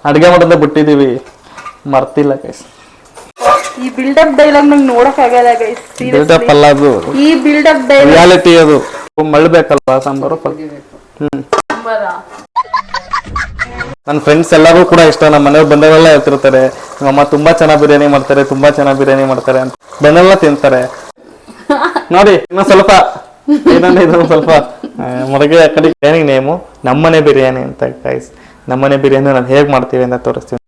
ಅಡುಗೆ ಮಾಡೋದೇ ಬಿಟ್ಟಿದ್ದೀವಿ, ಮರ್ತಿಲ್ಲ ಗೈಸ್. ಈ ಬಿಲ್ಡಪ್ ಡೈಲಾಗ್ ನಂಗೆ ನೋಡಕ್ ಆಗಲ್ಲ ಗೈಸ್. ಬಿಲ್ಡಪ್ ಅಲ್ಲ ಅದು, ಈ ಬಿಲ್ಡಪ್ ಡೈಲಾಗ್ ರಿಯಾಲಿಟಿ. ಅದು ಮಳ್ಬೇಕಲ್ವಾ ಸಾಂಬಾರು. ನನ್ನ ಫ್ರೆಂಡ್ಸ್ ಎಲ್ಲರೂ ಕೂಡ ಇಷ್ಟ. ನಮ್ಮ ಮನೆಯವ್ರು ಬಂದವರೆಲ್ಲ ಹೇಳ್ತಿರ್ತಾರೆ, ನಮ್ಮಮ್ಮ ತುಂಬಾ ಚೆನ್ನಾಗಿ ಬಿರಿಯಾನಿ ಮಾಡ್ತಾರೆ, ತುಂಬಾ ಚೆನ್ನಾಗಿ ಬಿರಿಯಾನಿ ಮಾಡ್ತಾರೆ ಅಂತ. ಬೆನ್ನೆಲ್ಲ ತಿಂತಾರೆ ನೋಡಿ. ಇನ್ನೊಂದು ಸ್ವಲ್ಪ ಇದೊಂದು ಸ್ವಲ್ಪ ಮೊದಲಿಗೆ ಆ ಕಡೆ ಬಿರಿಯಾನಿ ನೇಮು ನಮ್ಮನೆ ಬಿರಿಯಾನಿ ಅಂತ ಗೈಸ್. ನಮ್ಮನೆ ಬಿರಿಯಾನಿ ನಾನು ಹೇಗೆ ಮಾಡ್ತೀವಿ ಅಂತ ತೋರಿಸ್ತೀನಿ.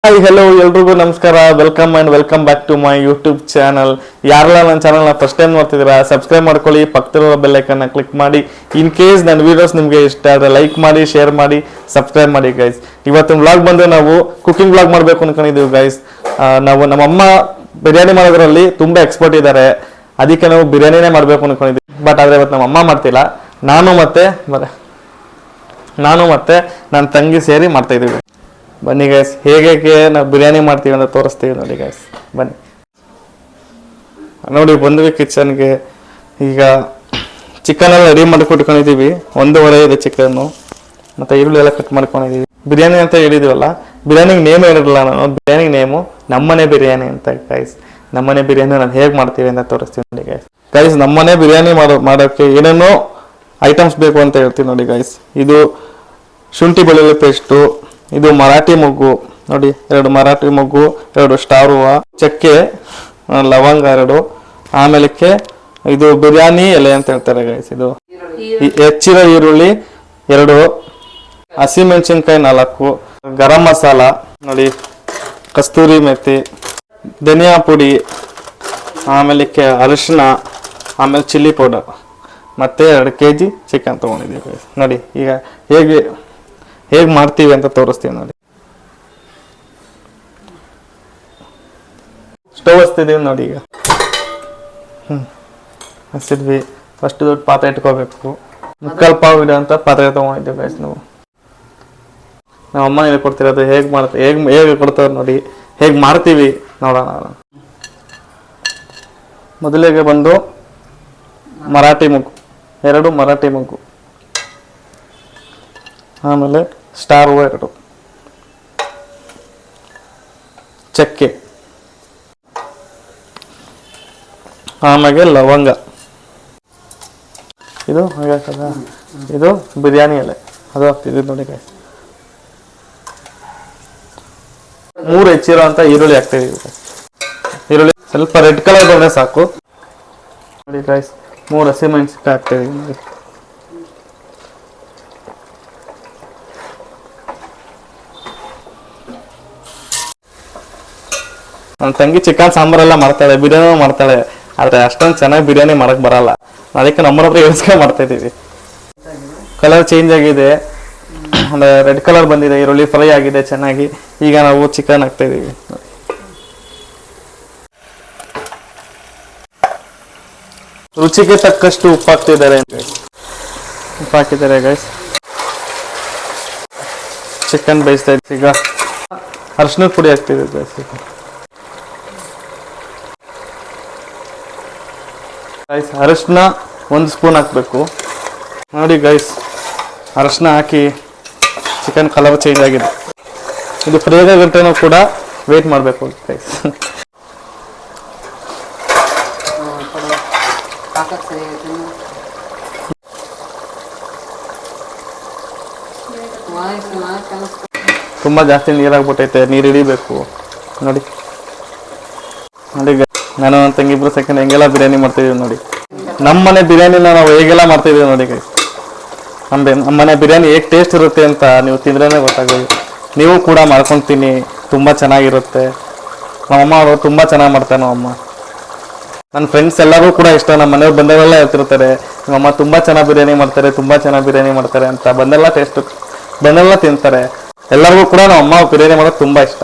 ಹಾಯ್ ಹಲೋ ಎಲ್ರಿಗೂ ನಮಸ್ಕಾರ. Welcome and welcome back to my YouTube channel. ಯಾರೆಲ್ಲ ನನ್ನ ಚಾನಲ್ನ ಫಸ್ಟ್ ಟೈಮ್ ನೋಡ್ತಿದ್ದೀರಾ ಸಬ್ಸ್ಕ್ರೈಬ್ ಮಾಡ್ಕೊಳ್ಳಿ, ಪಕ್ಕದಲ್ಲಿರೋ ಬೆಲ್ ಐಕನ್ನ ಕ್ಲಿಕ್ ಮಾಡಿ. ಇನ್ ಕೇಸ್ ನನ್ನ ವಿಡಿಯೋಸ್ ನಿಮಗೆ ಇಷ್ಟ ಆದರೆ ಲೈಕ್ ಮಾಡಿ, ಶೇರ್ ಮಾಡಿ, ಸಬ್ಸ್ಕ್ರೈಬ್ ಮಾಡಿ ಗೈಸ್. ಇವತ್ತು ವ್ಲಾಗ್ ಬಂದು ನಾವು ಕುಕಿಂಗ್ ವ್ಲಾಗ್ ಮಾಡಬೇಕು ಅನ್ಕೊಂಡಿದ್ದೀವಿ ಗೈಸ್. ನಾವು ನಮ್ಮಮ್ಮ ಬಿರಿಯಾನಿ ಮಾಡೋದ್ರಲ್ಲಿ ತುಂಬ ಎಕ್ಸ್ಪರ್ಟ್ ಇದ್ದಾರೆ, ಅದಕ್ಕೆ ನಾವು ಬಿರಿಯಾನಿನೇ ಮಾಡಬೇಕು ಅನ್ಕೊಂಡಿದ್ದೀವಿ. ಬಟ್ ಆದರೆ ಇವತ್ತು ನಮ್ಮ ಅಮ್ಮ ಮಾಡ್ತಿಲ್ಲ, ನಾನು ಮತ್ತೆ ನನ್ನ ತಂಗಿ ಸೇರಿ ಮಾಡ್ತಾ ಇದ್ದೀವಿ. ಬನ್ನಿ ಗೈಸ್, ಹೇಗೆ ನಾವು ಬಿರಿಯಾನಿ ಮಾಡ್ತೀವಿ ಅಂತ ತೋರಿಸ್ತೀವಿ ನೋಡಿ ಗೈಸ್. ಬನ್ನಿ ನೋಡಿ, ಬಂದ್ವಿ ಕಿಚನ್ಗೆ. ಈಗ ಚಿಕನ್ ಎಲ್ಲ ರೆಡಿ ಮಾಡ್ಕೊಟ್ಕೊಂಡಿದ್ದೀವಿ. 1:30 ಇದೆ ಚಿಕನ್ನು, ಮತ್ತು ಈರುಳ್ಳಿ ಎಲ್ಲ ಕಟ್ ಮಾಡ್ಕೊಂಡಿದ್ದೀವಿ. ಬಿರಿಯಾನಿ ಅಂತ ಹೇಳಿದೀವಲ್ಲ, ಬಿರಿಯಾನಿಗೆ ನೇಮ್ ಹೇಳಿರಲ್ಲ ನಾನು. ಬಿರಿಯಾನಿ ನೇಮು ನಮ್ಮನೆ ಬಿರಿಯಾನಿ ಅಂತ ಗೈಸ್. ನಮ್ಮನೆ ಬಿರಿಯಾನಿ ನಾನು ಹೇಗೆ ಮಾಡ್ತೀವಿ ಅಂತ ತೋರಿಸ್ತೀವಿ ನೋಡಿ ಗೈಸ್. ನಮ್ಮನೆ ಬಿರಿಯಾನಿ ಮಾಡೋಕ್ಕೆ ಏನೇನೋ ಐಟಮ್ಸ್ ಬೇಕು ಅಂತ ಹೇಳ್ತೀನಿ ನೋಡಿ ಗೈಸ್. ಇದು ಶುಂಠಿ ಬೆಳ್ಳುಳ್ಳಿ ಪೇಸ್ಟು, ಇದು ಮರಾಠಿ ಮೊಗ್ಗು ನೋಡಿ, 2 ಮರಾಠಿ ಮೊಗ್ಗು, 2 ಸ್ಟಾರ್ ಹೂವು, ಚಕ್ಕೆ, ಲವಂಗ 2, ಆಮೇಲಕ್ಕೆ ಇದು ಬಿರಿಯಾನಿ ಎಲೆ ಅಂತ ಹೇಳ್ತಾರೆ ಗೈಸ್. ಇದು ಹೆಚ್ಚಿರೋ ಈರುಳ್ಳಿ 2, ಹಸಿಮೆಣಸಿನ್ಕಾಯಿ 4, ಗರಂ ಮಸಾಲ ನೋಡಿ, ಕಸ್ತೂರಿ ಮೆಥಿ, ಧನಿಯಾ ಪುಡಿ, ಆಮೇಲಕ್ಕೆ ಅರಿಶಿನ, ಆಮೇಲೆ ಚಿಲ್ಲಿ ಪೌಡರ್, ಮತ್ತು 2 kg ಚಿಕನ್ ತೊಗೊಂಡಿದ್ದೀವಿ ಗೈಸ್. ನೋಡಿ ಈಗ ಹೇಗೆ ಮಾಡ್ತೀವಿ ಅಂತ ತೋರಿಸ್ತೀವಿ ನೋಡಿ. ಸ್ಟವ್ ಹಚ್ತಿದ್ದೀವಿ ನೋಡಿ. ಈಗ ಹಚ್ಚಿದ್ವಿ. ಫಸ್ಟ್ ದೊಡ್ಡ ಪಾತ್ರೆ ಇಟ್ಕೋಬೇಕು. 3/4 ಪಾವ್ ಇಡೋ ಅಂತ ಪಾತ್ರೆ ತೊಗೊಂಡಿದ್ದೀವಿ ಗೈಸ್. ನಾವು ಅಮ್ಮ ಹೇಳ್ಕೊಡ್ತಿರೋದು ಹೇಗೆ ಕೊಡ್ತಾರೆ ನೋಡಿ, ಹೇಗೆ ಮಾಡ್ತೀವಿ ನೋಡೋಣ. ಮೊದಲಿಗೆ ಬಂದು ಮರಾಠಿ ಮೊಗ್ಗು, 2 ಮರಾಠಿ ಮೊಗ್ಗು, ಆಮೇಲೆ ಸ್ಟಾರ್ ಹೂವು 2, ಚಕ್ಕೆ, ಆಮೇಲೆ ಲವಂಗ, ಇದು ಹಾಗಾಗ್ತದ, ಇದು ಬಿರಿಯಾನಿ ಎಲೆ ಅದು ಹಾಕ್ತಿದ್ವಿ ನೋಡಿ ಗೈಸ್. 3 ಹೆಚ್ಚಿರೋ ಅಂತ ಈರುಳ್ಳಿ ಹಾಕ್ತಿದ್ದೀವಿ. ಈರುಳ್ಳಿ ಸ್ವಲ್ಪ ರೆಡ್ ಕಲರ್ ಬಂದರೆ ಸಾಕು ನೋಡಿ ಗೈಸ್. 3 ಹಸಿಮೆಣಸಿನ್ಕಾಯಿ ಹಾಕ್ತಿದ್ದೀವಿ ನೋಡಿ. ನನ್ನ ತಂಗಿ ಚಿಕನ್ ಸಾಂಬಾರೆಲ್ಲ ಮಾಡ್ತಾಳೆ, ಬಿರಿಯಾನಿ ಮಾಡ್ತಾಳೆ, ಆದರೆ ಅಷ್ಟೊಂದು ಚೆನ್ನಾಗಿ ಬಿರಿಯಾನಿ ಮಾಡಕ್ಕೆ ಬರಲ್ಲ. ಅದಕ್ಕೆ ನಮ್ಮರ ಹತ್ರ ಇಳಿಸ್ಕೊಂಡು ಮಾಡ್ತಾ ಇದ್ದೀವಿ. ಕಲರ್ ಚೇಂಜ್ ಆಗಿದೆ, ಅಂದರೆ ರೆಡ್ ಕಲರ್ ಬಂದಿದೆ, ಈರುಳ್ಳಿ ಫ್ರೈ ಆಗಿದೆ ಚೆನ್ನಾಗಿ. ಈಗ ನಾವು ಚಿಕನ್ ಹಾಕ್ತಾ ಇದ್ದೀವಿ. ರುಚಿಗೆ ತಕ್ಕಷ್ಟು ಉಪ್ಪು ಹಾಕ್ತಿದ್ದಾರೆ ಗೈಸ್. ಚಿಕನ್ ಬೇಯಿಸ್ತಾ ಇದ್ದೀವಿ. ಈಗ ಅರಿಶಿನದ ಪುಡಿ ಹಾಕ್ತಿದ್ದೀವಿ ಗೈಸ್. ಅರಿಶಿನ 1 ಸ್ಪೂನ್ ಹಾಕಬೇಕು ನೋಡಿ ಗೈಸ್. ಅರಿಶಿನ ಹಾಕಿ ಚಿಕನ್ ಕಲರ್ ಚೇಂಜ್ ಆಗಿದೆ. ಇದು ಫ್ರೈ ಆಗೋ ಗಂಟೆನೂ ಕೂಡ ವೇಟ್ ಮಾಡಬೇಕು ಗೈಸ್. ತುಂಬ ಜಾಸ್ತಿ ನೀರಾಗ್ಬಿಟ್ಟೈತೆ, ನೀರು ಹಿಡಿಬೇಕು ನೋಡಿ. ನಾನು ನನ್ನ ತಂಗಿ ಇಬ್ರು ಸೆಕೆಂಡ್ ಹೆಂಗೆಲ್ಲ ಬಿರಿಯಾನಿ ಮಾಡ್ತಿದ್ದೀವಿ ನೋಡಿ. ನಮ್ಮನೆ ಬಿರಿಯಾನಿನ ನಾವು ಹೇಗೆಲ್ಲ ಮಾಡ್ತಿದ್ದೀವಿ ನೋಡಿ ಗೈಸ್. ನಮ್ಮನೆ ಬಿರಿಯಾನಿ ಹೇಗೆ ಟೇಸ್ಟ್ ಇರುತ್ತೆ ಅಂತ ನೀವು ತಿಂದ್ರೇ ಗೊತ್ತಾಗೋದು. ನೀವು ಕೂಡ ಮಾಡ್ಕೊತೀನಿ, ತುಂಬ ಚೆನ್ನಾಗಿರುತ್ತೆ. ನಮ್ಮಮ್ಮ ಅವರು ತುಂಬ ಚೆನ್ನಾಗಿ ಮಾಡ್ತಾರೆ. ನಮ್ಮಮ್ಮ, ನನ್ನ ಫ್ರೆಂಡ್ಸ್ ಎಲ್ಲರೂ ಕೂಡ ಇಷ್ಟ. ನಮ್ಮ ಮನೆಯವ್ರು ಬಂದವರೆಲ್ಲ ಹೇಳ್ತಿರ್ತಾರೆ, ನಮ್ಮಮ್ಮ ತುಂಬ ಚೆನ್ನಾಗಿ ಬಿರಿಯಾನಿ ಮಾಡ್ತಾರೆ, ತುಂಬ ಚೆನ್ನಾಗಿ ಬಿರಿಯಾನಿ ಮಾಡ್ತಾರೆ ಅಂತ. ಬಂದೆಲ್ಲ ತಿಂತಾರೆ. ಎಲ್ಲರಿಗೂ ಕೂಡ ನಮ್ಮಮ್ಮ ಬಿರಿಯಾನಿ ಮಾಡೋದು ತುಂಬ ಇಷ್ಟ.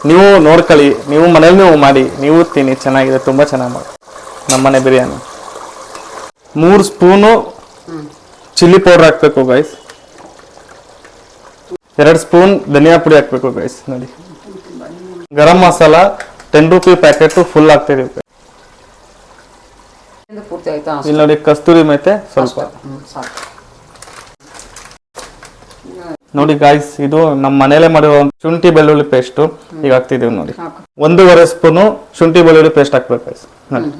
ನೀವು ನೋಡ್ಕೊಳ್ಳಿ, ನೀವು ಮನೇಲಿ ನೀವು ಮಾಡಿ, ನೀವು ತಿನ್ನಿ, ಚೆನ್ನಾಗಿದೆ, ತುಂಬ ಚೆನ್ನಾಗಿ ಮಾಡಿ ನಮ್ಮನೆ ಬಿರಿಯಾನಿ. 3 ಸ್ಪೂನು ಚಿಲ್ಲಿ ಪೌಡರ್ ಹಾಕಬೇಕು ಗೈಸ್. 2 ಸ್ಪೂನ್ ಧನಿಯಾ ಪುಡಿ ಹಾಕಬೇಕು ಗೈಸ್ ನೋಡಿ. ಗರಂ ಮಸಾಲ 10 ರೂಪಾಯಿ ಪ್ಯಾಕೆಟ್ ಫುಲ್ ಹಾಕ್ತಿದ್ದೀವಿ. ಇಲ್ಲಿ ನೋಡಿ ಕಸ್ತೂರಿ ಮೆಥಿ ಸ್ವಲ್ಪ. ನೋಡಿ ಗಾಯ್ಸ್, ಇದು ನಮ್ಮ ಮನೇಲೆ ಮಾಡಿರೋ ಶುಂಠಿ ಬೆಳ್ಳುಳ್ಳಿ ಪೇಸ್ಟ್ ಈಗ ಹಾಕ್ತಿದೀವಿ ನೋಡಿ. ಹಾಕು. 1.5 ಸ್ಪೂನು ಶುಂಠಿ ಬೆಳ್ಳುಳ್ಳಿ ಪೇಸ್ಟ್ ಹಾಕ್ಬೇಕು ಗಾಯ್ಸ್.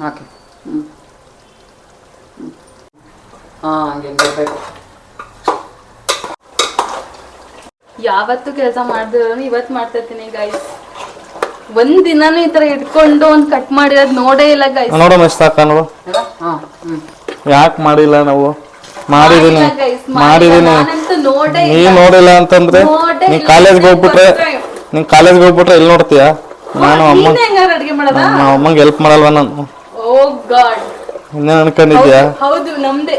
ಹಾಕಿ. ಹಂಗೆ ಬರಬೇಕು. ಯಾವತ್ತು ಕೆಲಸ ಮಾಡಿದ್ರು ಇವತ್ತು ಮಾಡ್ತಾ ಇರ್ತೀನಿ ಗೈಸ್. ಒಂದ್ ದಿನಾನು ಈ ತರ ಇಟ್ಕೊಂಡು ಒಂದ್ ಕಟ್ ಮಾಡಿರೋದ್ ನೋಡೇ ಇಲ್ಲ ಗೈಸ್. ನೋಡೋಣ ಎಷ್ಟು ಸಾಕ ನೋಡು. ಯಾಕೆ ಮಾಡಿಲ್ಲ ನಾವು? ಮಾಡಿದೀನಿ ಮಾಡಿದೀನಿ. ನೀ ನೋಡಿಲ್ಲ ಅಂತಂದ್ರೆ ನೀನ್ ಕಾಲೇಜ್ಗೆ ಹೋಗ್ಬಿಟ್ರೆ ಎಲ್ಲಿ ನೋಡ್ತೀಯ? ನಾನು ನಮ್ಮ ಅಮ್ಮಂಗೆ ಹೆಲ್ಪ್ ಮಾಡಲ್ವ ನಾನು? ಇನ್ನೇನ್ ಅನ್ಕೊಂಡಿದ್ಯಾ? ಹೌದು, ನಮ್ದೇ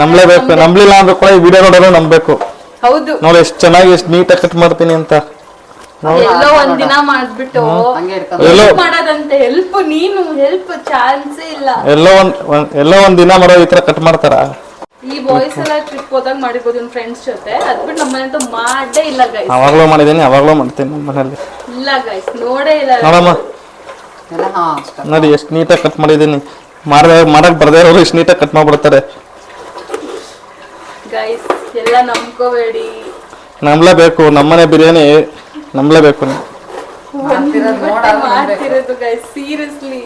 ನಂಬ್ಲೇಬೇಕು. ನಂಬ್ಲಿಲ್ಲ ಅಂದ್ರೆ ಕೂಡ ಈ ವಿಡಿಯೋ ನೋಡೋರು ನಂಬ್ಬೇಕು. ಹೌದು, ನೋಡಿ ಎಷ್ಟು ಚೆನ್ನಾಗಿ ಎಷ್ಟು ನೀಟಾಗಿ ಕಟ್ ಮಾಡ್ತೀನಿ ಅಂತ. ಎಲ್ಲೋ ಒಂದ್ ದಿನ ಮಾಡ್ಬಿಟ್ಟು ಮಾಡೋದಂತೆ ಹೆಲ್ಪ್. ನೀನು ಹೆಲ್ಪ್ ಚಾನ್ಸೇ ಇಲ್ಲ. ಎಲ್ಲೋ ಒಂದ್ ದಿನ ಮಾಡೋ ಈ ತರ ಕಟ್ ಮಾಡ್ತಾರ? ಈ ಬಾಯ್ಸ್ ಎಲ್ಲ ಟ್ರಿಪ್ ಹೋದಾಗ ಮಾಡಿರ್ಬೋದು ಫ್ರೆಂಡ್ಸ್ ಜೊತೆ. ಅದ್ಬಿಟ್ಟು ನಮ್ಮ ಮನೆ ಮಾಡೇ ಇಲ್ಲ ಗೈಸ್. ಅವಾಗ್ಲೂ ಮಾಡಿದೀನಿ, ಅವಾಗ್ಲೂ ಮಾಡ್ತೀನಿ ನಮ್ಮ ಮನೇಲಿ. ಇಲ್ಲ ಗೈಸ್, ನೋಡೇ ಇಲ್ಲ. ನೋಡಮ್ಮ ನೋಡಿ ಎಷ್ಟು ನೀಟಾಗಿ ಕಟ್ ಮಾಡಿದೀನಿ. ಮಾಡಕ್ ಬರ್ದೇ ಇರೋರು ಎಷ್ಟು ನೀಟಾಗಿ ಕಟ್ ಮಾಡ್ಬಿಡ್ತಾರೆ ಗೈಸ್. ಎಲ್ಲ ನಂಬ್ಕೋಬೇಡಿ. ನಂಬ್ಲೇಬೇಕು. ನಮ್ಮನೆ ಬಿರಿಯಾನಿ ನಂಬ್ಲೇಬೇಕು. ಮಾಡ್ತಿರೋದು ಗೈಸ್, ಸೀರಿಯಸ್ಲಿ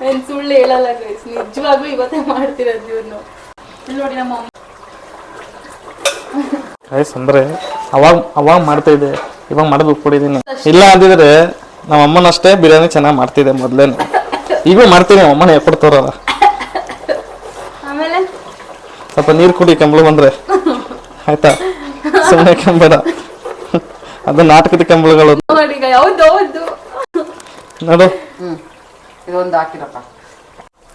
ಏನ್ ಸುಳ್ಳು ಹೇಳಲ್ಲ ಗೈಸ್. ನಿಜವಾಗ್ಲೂ ಇವತ್ತೇ ಮಾಡ್ತಿರೋದು ಇವ್ನು. ನೋಡಿ ನಮ್ಮ ಗೈಸ್ ಅಂದ್ರೆ ಅವಾಗ ಮಾಡ್ತಾ ಇದ್ದೆ, ಇವಾಗ ಮಾಡೋದು ಉಟ್ಬಿಟ್ಟಿದ್ದೀನಿ. ಇಲ್ಲ ಅಂದಿದ್ರೆ ನಮ್ಮ ಅಮ್ಮನಷ್ಟೇ ಬಿರಿಯಾನಿ ಚೆನ್ನಾಗಿ ಮಾಡ್ತಿದ್ದೆ ಮೊದ್ಲೇನೆ. ಈಗೂ ಮಾಡ್ತೀನಿ, ಅಮ್ಮನ ಹೇಳ್ಕೊಡ್ತಾರಲ್ಲ. ಆಮೇಲೆ ಸ್ವಲ್ಪ ನೀರು ಕುಡಿ ಕೆಂಬಳು ಬಂದ್ರೆ ಆಯ್ತಾ? ಸುಮ್ಮನೆ ಕೆಂಬೇಡ, ಅದು ನಾಟಕದ ಕೆಂಬಳುಗಳು. ನೋಡು ಇದೊಂದು ಹಾಕಿರಪ್ಪ.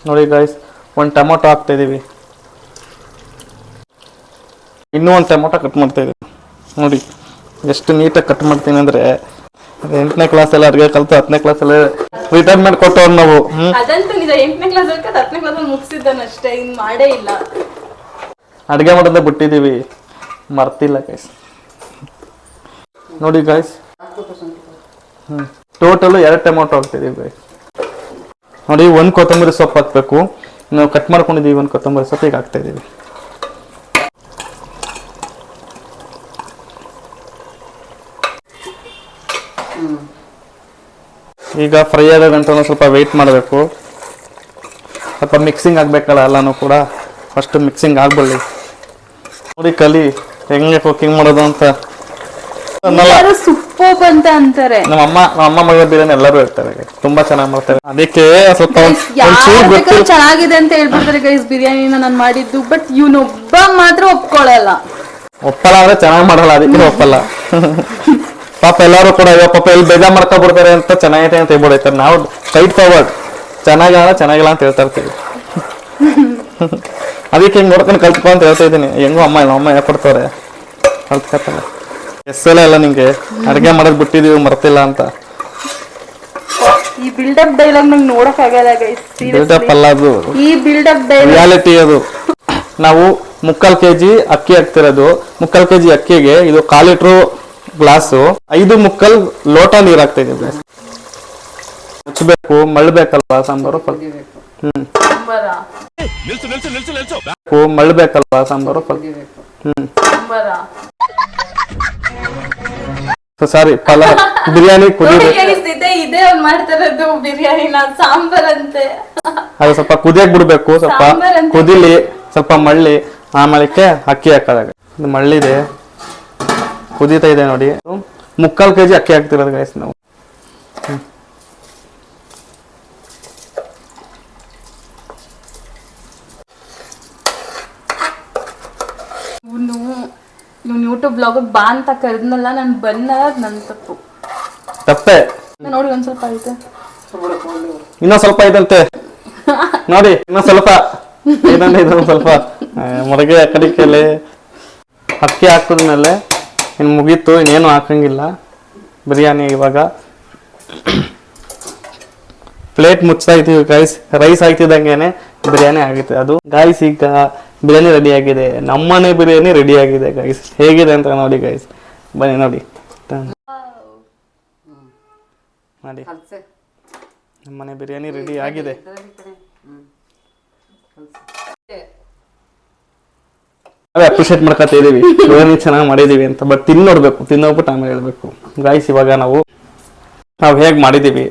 ನೋಡಿ ಗಾಯ್ಸ್, ಒಂದು ಟೊಮೊಟೊ ಹಾಕ್ತಾ ಇದೀವಿ. ಇನ್ನೂ ಒಂದು ಟೊಮೊಟೊ ಕಟ್ ಮಾಡ್ತಾ ಇದೀವಿ. ನೋಡಿ ಎಷ್ಟು ನೀಟಾಗಿ ಕಟ್ ಮಾಡ್ತೀನಿ ಅಂದ್ರೆ 8ನೇ ಕ್ಲಾಸಲ್ಲಿ ಅಡುಗೆ ಕಲ್ತು 10ನೇ ಕ್ಲಾಸಲ್ಲಿ ರಿಟೈರ್ಮೆಂಟ್ ಕೊಟ್ಟವ್ರು ನಾವು. ಅದಂತೂ ನಿಜ. 8ನೇ ಕ್ಲಾಸ್ 10ನೇ ಕ್ಲಾಸ್ ಮುಗಿಸಿದ್ದಾನಷ್ಟೇ, ಇನ್ ಮಾಡೇ ಇಲ್ಲ. ಅಡುಗೆ ಮಾಡೋದೇ ಬಿಟ್ಟಿದ್ದೀವಿ, ಮರ್ತಿಲ್ಲ ಗೈಸ್. ನೋಡಿ ಗಾಯ್ಸ್, ಟೋಟಲ್ 2 ಟೊಮೊಟೊ ಹಾಕ್ತಿದೀವಿ ಗೈಸ್. ನೋಡಿ 1 ಕೊತ್ತಂಬರಿ ಸೊಪ್ಪು ಹಾಕ್ಬೇಕು. ನಾವು ಕಟ್ ಮಾಡ್ಕೊಂಡಿದ್ದೀವಿ 1 ಕೊತ್ತಂಬರಿ ಸೊಪ್ಪು ಈಗ ಹಾಕ್ತಾ ಇದೀವಿ. ಈಗ ಫ್ರೈ ಆಗೋ ಗಂಟೆ ಸ್ವಲ್ಪ ವೆಯ್ಟ್ ಮಾಡಬೇಕು. ಸ್ವಲ್ಪ ಮಿಕ್ಸಿಂಗ್ ಆಗಬೇಕಲ್ಲ ಎಲ್ಲನೂ ಕೂಡ. ಫಸ್ಟ್ ಮಿಕ್ಸಿಂಗ್ ಆಗ್ಬಳ್ಳಿ. ನೋಡಿ ಕಲಿ ಹೆಂಗೆ ಕುಕಿಂಗ್ ಮಾಡೋದು ಅಂತ. ಸೂಪರ್ ಅಂತ ಅಂತಾರೆ. ನಮ್ಮ ಅಮ್ಮ ಮಾಡಿರೋ ಬಿರಿಯಾನಿ ಎಲ್ಲರೂ ಹೇಳ್ತಾರೆ, ತುಂಬಾ ಚೆನ್ನಾಗಿ ಮಾಡ್ತಾರೆ. ಅದಕ್ಕೆ ಸ್ವಲ್ಪ ಚೆನ್ನಾಗಿದೆ ಅಂತ ಹೇಳ್ಬಿಡ್ತಾರೆ ಗೈಸ್ ಬಿರಿಯಾನಿನ ನಾನು ಮಾಡಿದ್ದು. ಬಟ್ ಇವನೊಬ್ಬ ಮಾತ್ರ ಒಪ್ಕೊಳ್ಳಲ್ಲ ಅಂದ್ರೆ ಚೆನ್ನಾಗಿ ಮಾಡಲ್ಲ, ಅದಕ್ಕೆ ಒಪ್ಪಲ್ಲ. ಪಾಪ ಎಲ್ಲರೂ ಕೂಡ ಪಾಪ ಎಲ್ಲಿ ಬೇಜಾರ್ ಮಾಡ್ಕೊಬಿಡ್ತಾರೆ ಅಂತ ಚೆನ್ನಾಗೈತೆ ಅಂತ ಹೇಳ್ಬಿಡ್ತಾರೆ. ನಾವು ಸ್ಟ್ರೈಟ್ ಫಾರ್ವರ್ಡ್, ಚೆನ್ನಾಗಿಲ್ಲ ಅಂತ ಹೇಳ್ತಾ ಇರ್ತೀವಿ. ಅದಕ್ಕೆ ಹಿಂಗೆ ನೋಡ್ಕೊಂಡು ಕಲ್ತ್ಕೊ ಅಂತ ಹೇಳ್ತಾ ಇದ್ದೀನಿ. ಹೆಂಗೋ ಅಮ್ಮ ಹೇಳ್ಕೊಡ್ತಾರೆ, ಕಲ್ತ್ಕೊತಾರೆ. ಎಸ್ಸೆಲ್ಲ ಎಲ್ಲ ನಿಂಗೆ ಅಡುಗೆ ಮಾಡೋದು ಬಿಟ್ಟಿದೀವಿ ಮರ್ತಿಲ್ಲ ಅಂತ. ಈ ಬಿಲ್ಡಪ್ ಡೈಲಾಗ್ ನಂಗೆ ನೋಡಕ್ ಆಗಲ್ಲ ಗೈಸ್. ಬಿಲ್ಡಪ್ ಅಲ್ಲ ಅದು, ಈ ಬಿಲ್ಡಪ್ ಡೈಲಾಗ್ ರಿಯಾಲಿಟಿ ಅದು. ನಾವು 3/4 kg ಅಕ್ಕಿ ಹಾಕ್ತಿರೋದು. 3/4 kg ಅಕ್ಕಿಗೆ ಇದು 1/4 ಲೀಟ್ರು ಗ್ಲಾಸು 5 ಲೋಟ ನೀರು ಹಾಕ್ತಾ ಇದೀವಿ ಗೈಸ್. ಮುಚ್ಚಬೇಕು, ಮಳ್ಬೇಕಲ್ವಾ ಸಾಂಬಾರು. ಮಳ್ಬೇಕಲ್ವಾ ಸಾಂಬಾರು. ಸಾರಿ, ಬಿರಿಯಾನಿ ಇದೇ ಮಾಡ್ತಾರದು ಬಿರಿಯಾನಿನ ಸಾಂಬಾರಂತೆ. ಅದು ಸ್ವಲ್ಪ ಕುದಿಯಕ್ ಬಿಡ್ಬೇಕು. ಸ್ವಲ್ಪ ಕುದಿಲಿ, ಸ್ವಲ್ಪ ಮಳ್ಳಿ, ಆಮೇಲೆ ಅಕ್ಕಿ ಹಾಕೋದಾಗ. ಇದು ಮಳ್ಳಿದೆ, ಕುದೀತಾ ಇದೆ ನೋಡಿ. 3/4 kg ಅಕ್ಕಿ ಹಾಕ್ತಿರೋದು ಗೈಸ್ ನಾವು. ಇವ್ನು ಯೂಟ್ಯೂಬ್ ಬ್ಲಾಗ್ ಬಾ ಅಂತ ಕರೆದ್ನಲ್ಲ, ನಾನು ಬಂದ ನನ್ನ ತಪ್ಪೆ. ನೋಡಿ ಒಂದ್ ಸ್ವಲ್ಪ ಐತೆ, ಇನ್ನೊಂದ್ ಸ್ವಲ್ಪ ಐತಂತೆ ನೋಡಿ. ಇನ್ನೊಂದ್ ಸ್ವಲ್ಪ ಇದೊಂದು ಸ್ವಲ್ಪ ಮೊರಗೆ ಕಡಿಕೆಲೆ ಅಕ್ಕಿ ಹಾಕಿದ್ಮೇಲೆ ಇನ್ನು ಮುಗೀತು, ಇನ್ನೇನು ಹಾಕಂಗಿಲ್ಲ ಬಿರಿಯಾನಿ. ಇವಾಗ ಪ್ಲೇಟ್ ಮುಚ್ತಾ ಇದ್ದೀವಿ ಗೈಸ್. ರೈಸ್ ಹಾಕ್ತಿದ್ದಂಗೆನೆ ಬಿರಿಯಾನಿ ಆಗುತ್ತೆ ಅದು ಗೈಸ್. ಈಗ ಬಿರಿಯಾನಿ ರೆಡಿ ಆಗಿದೆ, ನಮ್ಮನೆ ಬಿರಿಯಾನಿ ರೆಡಿ ಆಗಿದೆ ಗೈಸ್. ಹೇಗಿದೆ ಅಂತ ನೋಡಿ ಗೈಸ್, ಬನ್ನಿ ನೋಡಿ. ನೋಡಿ ನಮ್ಮನೆ ಬಿರಿಯಾನಿ ರೆಡಿ ಆಗಿದೆ. ನಾವೇ ಅಪ್ರಿಷಿಯೇಟ್ ಮಾಡ್ಕೊತಾ ಇದೀವಿ ಬಿರಿಯಾನಿ ಚೆನ್ನಾಗಿ ಮಾಡಿದೀವಿ ಅಂತ. ಬಟ್ ತಿನ್ನೋಡ್ಬೇಕು, ತಿನ್ನೋಗ್ಬಿಟ್ಟು ಆಮೇಲೆ ಹೇಳ್ಬೇಕು ಗಾಯ್ಸ್. ಇವಾಗ ನಾವು ಹೇಗೆ ಮಾಡಿದೀವಿ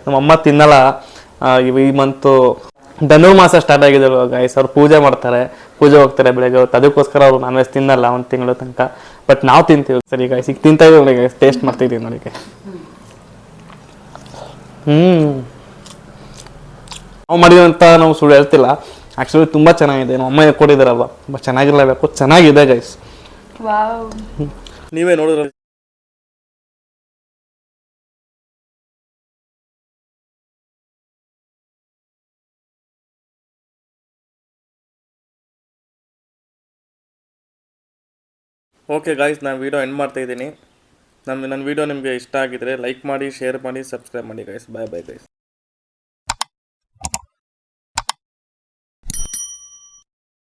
ನಮ್ಮಮ್ಮ ತಿನ್ನಲ್ಲ. ಈ ಮಂತು ಧನುರ್ಮಾಸ ಸ್ಟಾರ್ಟ್ ಆಗಿದೆ ಗಾಯ್ಸ್. ಅವ್ರು ಪೂಜೆ ಮಾಡ್ತಾರೆ, ಪೂಜೆ ಹೋಗ್ತಾರೆ ಬೆಳಗ್ಗೆ ಹೊತ್ತು. ಅದಕ್ಕೋಸ್ಕರ ಅವರು ನಾನ್ ವೆಜ್ ತಿನ್ನಲ್ಲ ಒಂದು ತಿಂಗಳು ತನಕ. ಬಟ್ ನಾವು ತಿಂತೀವಿ. ಸರಿ ಗಾಯ್ಸ್, ಈಗ ತಿಂತಾ ಇದೀವಿ ನೋಡಿ ಗಾಯ್ಸ್, ಟೇಸ್ಟ್ ಮಾಡ್ತಾ ಇದೀವಿ ನೋಡಿ. ನಾವು ಮಾಡಿದಂತ ನಾವು ಸುಳ್ಳು ಹೇಳ್ತಿಲ್ಲ. ಆಕ್ಚುಲಿ ತುಂಬಾ ಚೆನ್ನಾಗಿದೆ. ನಮ್ಮ ಅಮ್ಮ ಕೊಟ್ಟಿದ್ದಾರಲ್ವ, ತುಂಬ ಚೆನ್ನಾಗಿರಲೇಬೇಕು. ಚೆನ್ನಾಗಿದೆ ಗೈಸ್. ವಾವ್, ನೀವೇ ನೋಡಿದ್ರೆ ಓಕೆ ಗಾಯ್ಸ್, ನಾನು ವೀಡಿಯೋ ಎಂಡ್ ಮಾಡ್ತಾ ಇದ್ದೀನಿ. ನನ್ನ ವೀಡಿಯೋ ನಿಮಗೆ ಇಷ್ಟ ಆಗಿದ್ರೆ ಲೈಕ್ ಮಾಡಿ, ಶೇರ್ ಮಾಡಿ, ಸಬ್ಸ್ಕ್ರೈಬ್ ಮಾಡಿ ಗಾಯ್ಸ್. ಬಾಯ್ ಬಾಯ್ ಗೈಸ್.